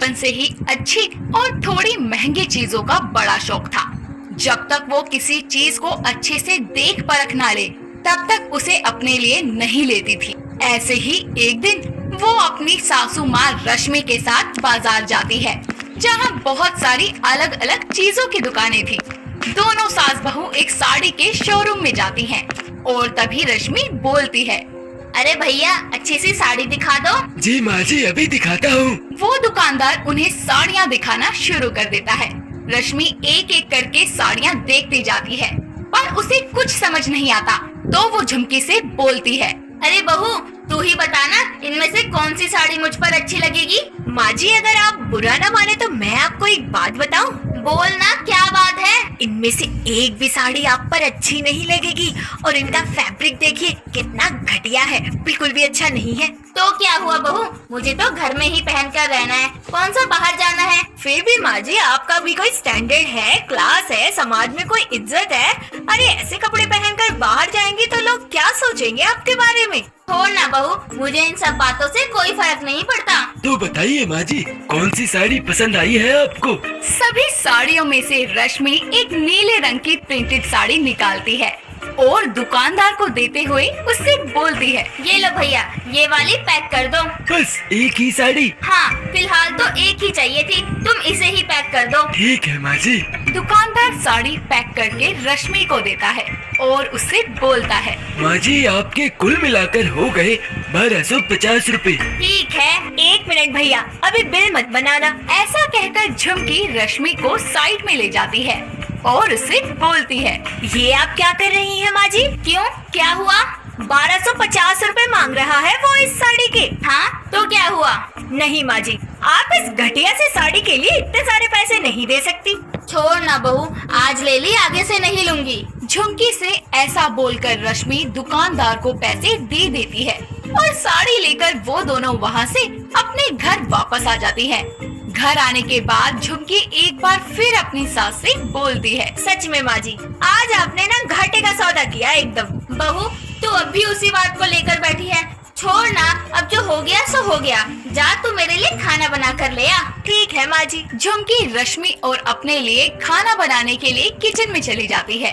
बचपन से ही अच्छी और थोड़ी महंगी चीजों का बड़ा शौक था। जब तक वो किसी चीज को अच्छे से देख परख ना ले, तब तक उसे अपने लिए नहीं लेती थी। ऐसे ही एक दिन वो अपनी सासू माँ रश्मि के साथ बाजार जाती है, जहाँ बहुत सारी अलग अलग चीजों की दुकानें थी। दोनों सास बहू एक साड़ी के शोरूम में जाती हैं और तभी रश्मि बोलती है, अरे भैया अच्छी सी साड़ी दिखा दो। जी माँ जी, अभी दिखाता हूँ। वो दुकानदार उन्हें साड़ियाँ दिखाना शुरू कर देता है। रश्मि एक एक करके साड़ियाँ देखती जाती है, पर उसे कुछ समझ नहीं आता। तो वो झुमकी से बोलती है, अरे बहू तू ही बताना, इनमें से कौन सी साड़ी मुझ पर अच्छी लगेगी। माँ जी, अगर आप बुरा न माने तो मैं आपको एक बात बताऊं। बोलना, क्या बात है। इनमें से एक भी साड़ी आप पर अच्छी नहीं लगेगी, और इनका फैब्रिक देखिए कितना घटिया है, बिल्कुल भी अच्छा नहीं है। तो क्या हुआ बहू, मुझे तो घर में ही पहनकर रहना है, कौन सा बाहर जाना है। फिर भी माँ जी, आपका भी कोई स्टैंडर्ड है, क्लास है, समाज में कोई इज्जत है। अरे ऐसे कपड़े पहनकर बाहर जाएंगे तो लोग क्या सोचेंगे आपके बारे में। छोड़ना बहू, मुझे इन सब बातों से कोई फर्क नहीं पड़ता। तो बताइए माँ जी, कौन सी साड़ी पसंद आई है आपको? सभी साड़ियों में से रश्मि एक नीले रंग की प्रिंटेड साड़ी निकालती है और दुकानदार को देते हुए उससे बोलती है, ये लो भैया, ये वाली पैक कर दो। बस एक ही साड़ी? हाँ, फिलहाल तो एक ही चाहिए थी, तुम इसे ही पैक कर दो। ठीक है माँ जी। दुकानदार साड़ी पैक करके रश्मि को देता है और उससे बोलता है, माँ जी आपके कुल मिलाकर हो गए 1250 रुपए। ठीक है। एक मिनट भैया, अभी बिल मत बनाना। ऐसा कहकर झुमकी रश्मि को साइड में ले जाती है और उससे बोलती है, ये आप क्या कर रही हैं माँ जी? क्यों, क्या हुआ। 1250 रुपए मांग रहा है वो इस साड़ी के। हाँ तो क्या हुआ। नहीं माँ जी, आप इस घटिया से साड़ी के लिए इतने सारे पैसे नहीं दे सकती। छोड़ ना बहू, आज ले ली, आगे से नहीं लूंगी। झुमकी से ऐसा बोलकर रश्मि दुकानदार को पैसे दे देती है और साड़ी लेकर वो दोनों वहाँ से अपने घर वापस आ जाती है। घर आने के बाद झुमकी एक बार फिर अपनी सास से बोलती है, सच में माँ जी, आज आपने ना घाटे का सौदा किया एकदम। बहू तू अब भी उसी बात को लेकर बैठी है। छोड़ ना, अब जो हो गया सो हो गया, जा तू मेरे लिए खाना बना कर ले आ। ठीक है माँ जी। झुमकी रश्मि और अपने लिए खाना बनाने के लिए किचन में चली जाती है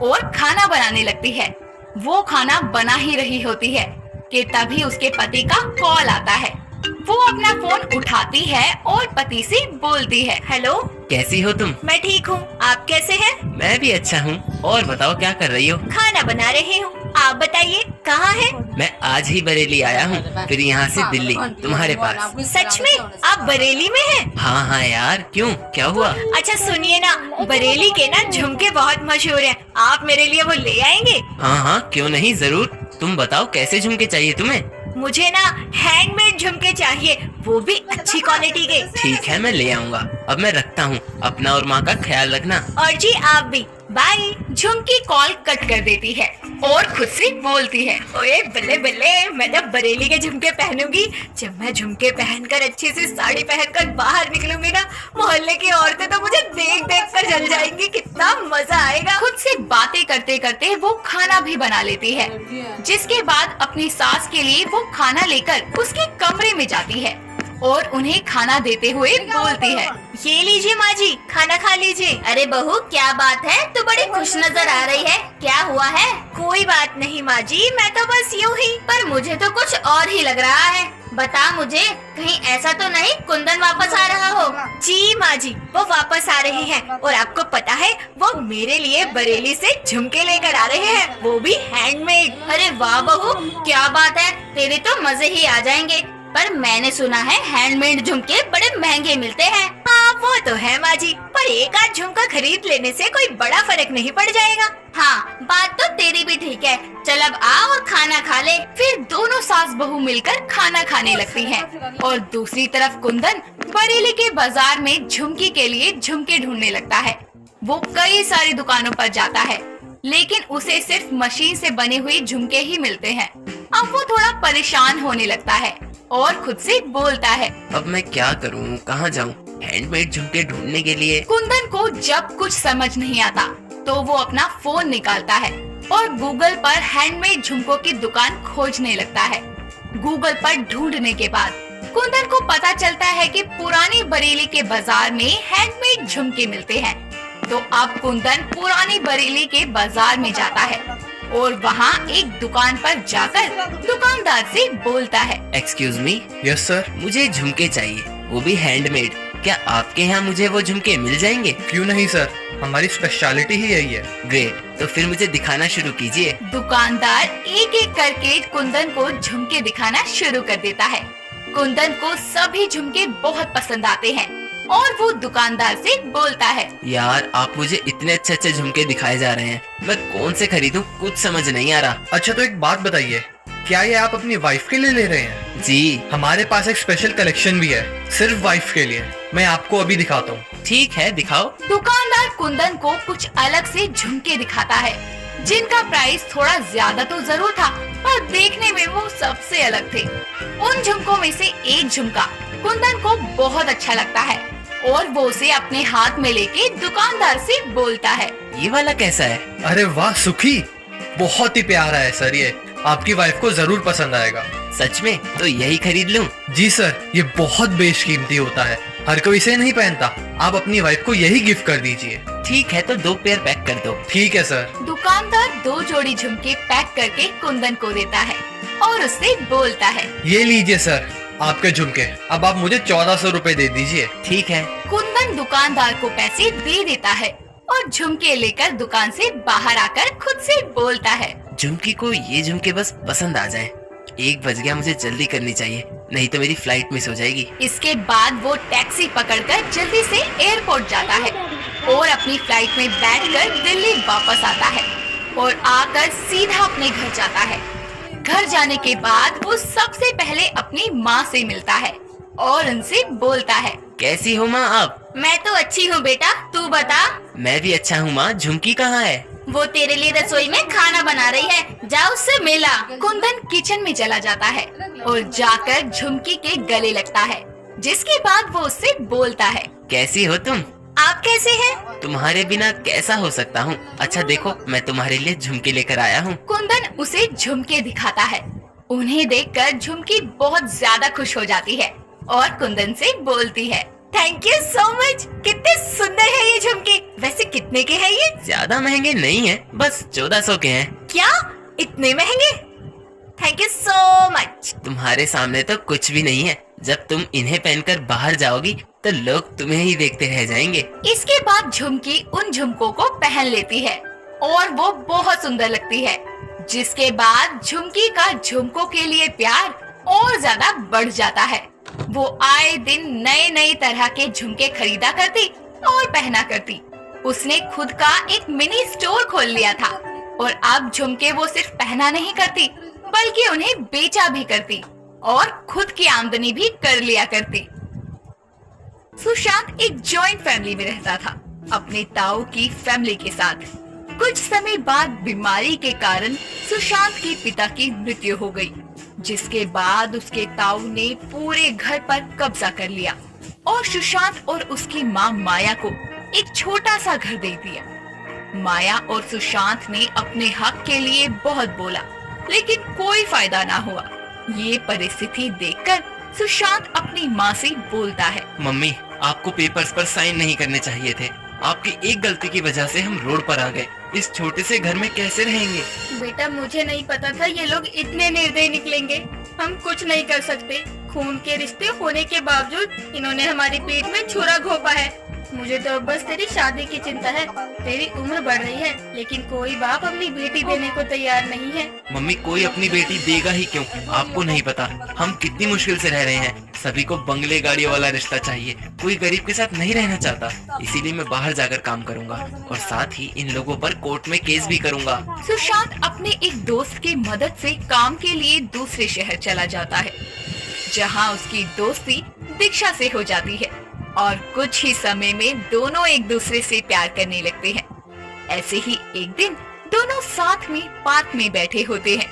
और खाना बनाने लगती है। वो खाना बना ही रही होती है कि तभी उसके पति का कॉल आता है। वो अपना फोन उठाती है और पति से बोलती है, हेलो, कैसी हो तुम? मैं ठीक हूँ, आप कैसे हैं? मैं भी अच्छा हूँ। और बताओ क्या कर रही हो? खाना बना रही हूँ, आप बताइए कहाँ है? मैं आज ही बरेली आया हूँ, फिर यहाँ से दिल्ली तुम्हारे पास। सच में आप बरेली में हैं? हाँ हाँ यार, क्यों, क्या हुआ? अच्छा सुनिए ना, बरेली के ना झुमके बहुत मशहूर हैं, आप मेरे लिए वो ले आएंगे? हाँ हाँ क्यों नहीं, जरूर। तुम बताओ कैसे झुमके चाहिए तुम्हें? मुझे ना हैंडमेड झुमके चाहिए, वो भी अच्छी क्वालिटी के। ठीक है, मैं ले आऊँगा। अब मैं रखता हूँ, अपना और माँ का ख्याल रखना। और जी आप भी, बाय। झुमकी कॉल कट कर देती है और खुद से बोलती है, ओए बल्ले बल्ले, मैं जब बरेली के झुमके पहनूंगी, जब मैं झुमके पहनकर अच्छी सी साड़ी पहनकर बाहर निकलूंगी ना, मोहल्ले की औरतें तो मुझे देख देख कर जल जाएंगी, कितना मजा आएगा। खुद से बातें करते करते वो खाना भी बना लेती है, जिसके बाद अपनी सास के लिए वो खाना लेकर उसके कमरे में जाती है और उन्हें खाना देते हुए बोलती है, ये लीजिए माँ जी, खाना खा लीजिए। अरे बहू क्या बात है, तू बड़ी खुश नजर आ रही है, क्या हुआ है। कोई बात नहीं माँ जी, मैं तो बस यूँ ही। पर मुझे तो कुछ और ही लग रहा है, बता मुझे, कहीं ऐसा तो नहीं कुंदन वापस आ रहा हो। जी माँ जी, वो वापस आ रहे हैं, और आपको पता है वो मेरे लिए बरेली से झुमके लेकर आ रहे हैं, वो भी हैंडमेड। अरे वाह बहू, क्या बात है, तेरे तो मजे ही आ जाएंगे। पर मैंने सुना है हैंडमेड झुमके बड़े महंगे मिलते हैं। हाँ वो तो है माँ जी, पर एक आध झुमका खरीद लेने से कोई बड़ा फर्क नहीं पड़ जाएगा। हाँ बात तो तेरी भी ठीक है, चल अब आ और खाना खा ले। फिर दोनों सास बहू मिलकर खाना खाने लगती हैं और दूसरी तरफ कुंदन बरेली के बाजार में झुमकी के लिए झुमके ढूंढने लगता है। वो कई सारी दुकानों पर जाता है, लेकिन उसे सिर्फ मशीन से बने हुए झुमके ही मिलते हैं। अब वो थोड़ा परेशान होने लगता है और खुद से बोलता है, अब मैं क्या करूँ, कहाँ जाऊँ हैंडमेड झुमके ढूंढने के लिए? कुंदन को जब कुछ समझ नहीं आता तो वो अपना फोन निकालता है और गूगल पर हैंडमेड झुमकों की दुकान खोजने लगता है। गूगल पर ढूंढने के बाद कुंदन को पता चलता है कि पुरानी बरेली के बाजार में हैंडमेड झुमके मिलते हैं। तो अब कुंदन पुरानी बरेली के बाजार में जाता है और वहाँ एक दुकान पर जाकर दुकानदार से बोलता है। Excuse me, yes sir. मुझे झुमके चाहिए, वो भी हैंडमेड। क्या आपके यहाँ मुझे वो झुमके मिल जाएंगे? क्यों नहीं सर, हमारी स्पेशलिटी ही यही है। ग्रेट, तो फिर मुझे दिखाना शुरू कीजिए। दुकानदार एक एक करके कुंदन को झुमके दिखाना शुरू कर देता है। कुंदन को सभी झुमके बहुत पसंद आते हैं और वो दुकानदार से बोलता है। यार, आप मुझे इतने अच्छे अच्छे झुमके दिखाए जा रहे हैं, मैं कौन से खरीदूं कुछ समझ नहीं आ रहा। अच्छा तो एक बात बताइए, क्या ये आप अपनी वाइफ के लिए ले रहे हैं? जी हमारे पास एक स्पेशल कलेक्शन भी है सिर्फ वाइफ के लिए, मैं आपको अभी दिखाता हूँ। ठीक है, दिखाओ। दुकानदार कुंदन को कुछ अलग से झुमके दिखाता है जिनका प्राइस थोड़ा ज्यादा तो जरूर था, पर देखने में वो सबसे अलग थे। उन झुमकों में से एक झुमका कुंदन को बहुत अच्छा लगता है और वो उसे अपने हाथ में लेके दुकानदार से बोलता है। ये वाला कैसा है? अरे वाह सुखी, बहुत ही प्यारा है सर, ये आपकी वाइफ को जरूर पसंद आएगा। सच में? तो यही खरीद लूं? जी सर, ये बहुत बेशकीमती होता है, हर कोई इसे नहीं पहनता। आप अपनी वाइफ को यही गिफ्ट कर दीजिए। ठीक है, तो 2 पेयर पैक कर दो। ठीक है सर। दुकानदार 2 जोड़ी झुमके पैक करके कुंदन को देता है और उससे बोलता है। ये लीजिए सर आपके झुमके, अब आप मुझे 1400 रुपए दे दीजिए। ठीक है। कुंदन दुकानदार को पैसे दे देता है और झुमके लेकर दुकान से बाहर आकर खुद से बोलता है। झुमकी को ये झुमके बस पसंद आ जाए। 1 बज गया, मुझे जल्दी करनी चाहिए, नहीं तो मेरी फ्लाइट मिस हो जाएगी। इसके बाद वो टैक्सी पकड़कर जल्दी से एयरपोर्ट जाता है और अपनी फ्लाइट में बैठकर दिल्ली वापस आता है और आकर सीधा अपने घर जाता है। घर जाने के बाद वो सबसे पहले अपनी माँ से मिलता है और उनसे बोलता है। कैसी हो माँ आप? मैं तो अच्छी हूँ बेटा, तू बता। मैं भी अच्छा हूँ माँ। झुमकी कहाँ है? वो तेरे लिए रसोई में खाना बना रही है, जा उससे मिला। कुंदन किचन में चला जाता है और जाकर झुमकी के गले लगता है, जिसके बाद वो उससे बोलता है। कैसी हो तुम? आप कैसे हैं? तुम्हारे बिना कैसा हो सकता हूँ। अच्छा देखो, मैं तुम्हारे लिए झुमके लेकर आया हूँ। कुंदन उसे झुमके दिखाता है। उन्हें देखकर झुमकी बहुत ज्यादा खुश हो जाती है और कुंदन से बोलती है। थैंक यू सो मच, कितने सुंदर है ये झुमके। वैसे कितने के हैं ये? ज्यादा महंगे नहीं है, बस 1400 के हैं। क्या इतने महंगे? Thank you so much. तुम्हारे सामने तो कुछ भी नहीं है। जब तुम इन्हें पहनकर बाहर जाओगी तो लोग तुम्हें ही देखते रह जाएंगे। इसके बाद झुमकी उन झुमकों को पहन लेती है और वो बहुत सुंदर लगती है, जिसके बाद झुमकी का झुमकों के लिए प्यार और ज्यादा बढ़ जाता है। वो आए दिन नए नए तरह के झुमके खरीदा करती और पहना करती। उसने खुद का एक मिनी स्टोर खोल लिया था और अब झुमके वो सिर्फ पहना नहीं करती बल्कि उन्हें बेचा भी करती और खुद की आमदनी भी कर लिया करती। सुशांत एक जॉइंट फैमिली में रहता था अपने ताऊ की फैमिली के साथ। कुछ समय बाद बीमारी के कारण सुशांत के पिता की मृत्यु हो गई, जिसके बाद उसके ताऊ ने पूरे घर पर कब्जा कर लिया और सुशांत और उसकी माँ माया को एक छोटा सा घर दे दिया। माया और सुशांत ने अपने हक के लिए बहुत बोला, लेकिन कोई फायदा ना हुआ। ये परिस्थिति देखकर सुशांत अपनी माँ से बोलता है। मम्मी, आपको पेपर्स पर साइन नहीं करने चाहिए थे। आपकी एक गलती की वजह से हम रोड पर आ गए। इस छोटे से घर में कैसे रहेंगे? बेटा, मुझे नहीं पता था ये लोग इतने निर्दयी निकलेंगे। हम कुछ नहीं कर सकते। खून के रिश्ते होने के बावजूद इन्होंने हमारी पीठ में छुरा घोंपा है। मुझे तो बस तेरी शादी की चिंता है। तेरी उम्र बढ़ रही है, लेकिन कोई बाप अपनी बेटी देने को तैयार नहीं है। मम्मी, कोई अपनी बेटी देगा ही क्यों? आपको नहीं पता हम कितनी मुश्किल से रह रहे हैं। सभी को बंगले गाड़ी वाला रिश्ता चाहिए, कोई गरीब के साथ नहीं रहना चाहता। इसीलिए मैं बाहर जाकर काम करूंगा और साथ ही इन लोगों पर कोर्ट में केस भी करूंगा। सुशांत अपने एक दोस्त की मदद से काम के लिए दूसरे शहर चला जाता है, जहां उसकी दोस्ती दीक्षा से हो जाती है और कुछ ही समय में दोनों एक दूसरे से प्यार करने लगते हैं। ऐसे ही एक दिन दोनों साथ में पार्क में बैठे होते हैं।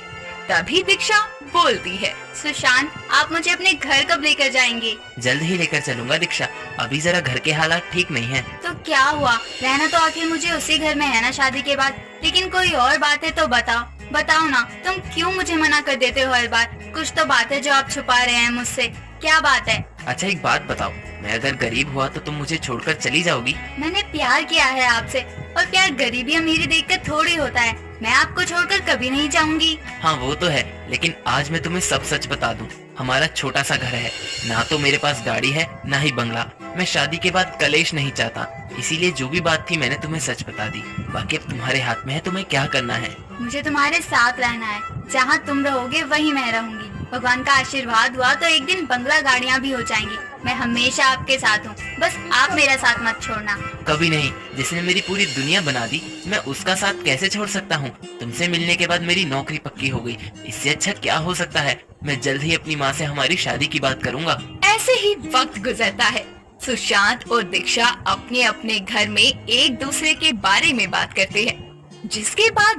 तभी दीक्षा बोलती है। सुशांत, आप मुझे अपने घर कब लेकर जाएंगे? जल्द ही लेकर चलूंगा दीक्षा, अभी जरा घर के हालात ठीक नहीं है। तो क्या हुआ? रहना तो आखिर मुझे उसी घर में है ना शादी के बाद। लेकिन कोई और बात है तो बताओ ना। तुम क्यों मुझे मना कर देते हो हर बार? कुछ तो बात है जो आप छुपा रहे हैं मुझसे। क्या बात है? अच्छा एक बात बताओ, मैं अगर गरीब हुआ तो तुम मुझे छोड़कर चली जाओगी? मैंने प्यार किया है आपसे, और प्यार गरीबी अमीरी देखकर थोड़ी होता है। मैं आपको छोड़कर कभी नहीं जाऊंगी। हाँ वो तो है, लेकिन आज मैं तुम्हें सब सच बता दूं। हमारा छोटा सा घर है, ना तो मेरे पास गाड़ी है ना ही बंगला। मैं शादी के बाद कलेश नहीं चाहता, इसीलिए जो भी बात थी मैंने तुम्हें सच बता दी। बाकी अब तुम्हारे हाथ में है, तुम्हें क्या करना है। मुझे तुम्हारे साथ रहना है, जहाँ तुम रहोगे वहीं मैं रहूंगी। भगवान का आशीर्वाद हुआ तो एक दिन बंगला गाड़ियाँ भी हो जाएंगी। मैं हमेशा आपके साथ हूँ, बस आप मेरा साथ मत छोड़ना। कभी नहीं, जिसने मेरी पूरी दुनिया बना दी, मैं उसका साथ कैसे छोड़ सकता हूँ। तुमसे मिलने के बाद मेरी नौकरी पक्की हो गई, इससे अच्छा क्या हो सकता है। मैं जल्द ही अपनी माँ से हमारी शादी की बात करूँगा। ऐसे ही वक्त गुजरता है। सुशांत और दीक्षा अपने अपने घर में एक दूसरे के बारे में बात करते हैं, जिसके बाद